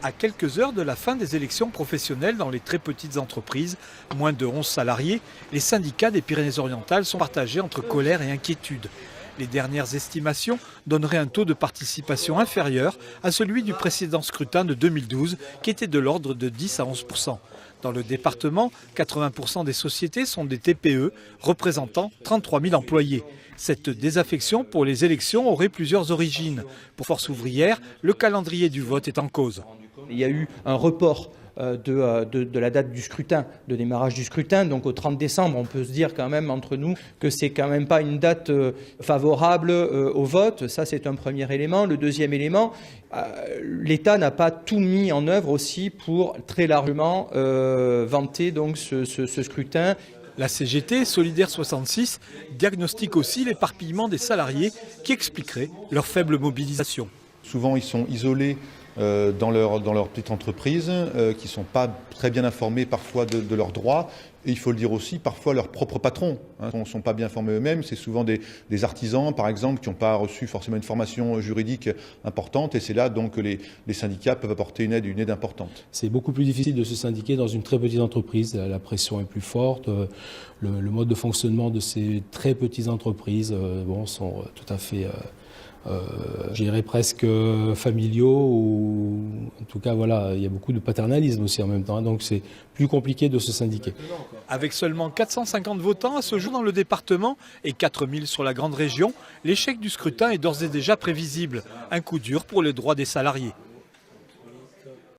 À quelques heures de la fin des élections professionnelles dans les très petites entreprises, moins de 11 salariés, les syndicats des Pyrénées-Orientales sont partagés entre colère et inquiétude. Les dernières estimations donneraient un taux de participation inférieur à celui du précédent scrutin de 2012, qui était de l'ordre de 10 à 11%. Dans le département, 80% des sociétés sont des TPE, représentant 33 000 employés. Cette désaffection pour les élections aurait plusieurs origines. Pour Force ouvrière, le calendrier du vote est en cause. Il y a eu un report de la date du scrutin, de démarrage du scrutin, donc au 30 décembre. On peut se dire quand même entre nous que c'est quand même pas une date favorable au vote. Ça, c'est un premier élément. Le deuxième élément, l'État n'a pas tout mis en œuvre aussi pour très largement vanter donc ce scrutin. La CGT, Solidaire 66, diagnostique aussi l'éparpillement des salariés qui expliquerait leur faible mobilisation. Souvent, ils sont isolés dans leur petite entreprise, qui ne sont pas très bien informés parfois de leurs droits. Et il faut le dire aussi, parfois leurs propres patrons ne sont pas bien formés eux-mêmes. C'est souvent des artisans, par exemple, qui n'ont pas reçu forcément une formation juridique importante. Et c'est là donc que les syndicats peuvent apporter une aide importante. C'est beaucoup plus difficile de se syndiquer dans une très petite entreprise. La pression est plus forte. Le mode de fonctionnement de ces très petites entreprises sont tout à fait... je dirais presque familiaux, ou en tout cas voilà, il y a beaucoup de paternalisme aussi en même temps, donc c'est plus compliqué de se syndiquer. Avec seulement 450 votants à ce jour dans le département et 4000 sur la grande région, l'échec du scrutin est d'ores et déjà prévisible, un coup dur pour les droits des salariés.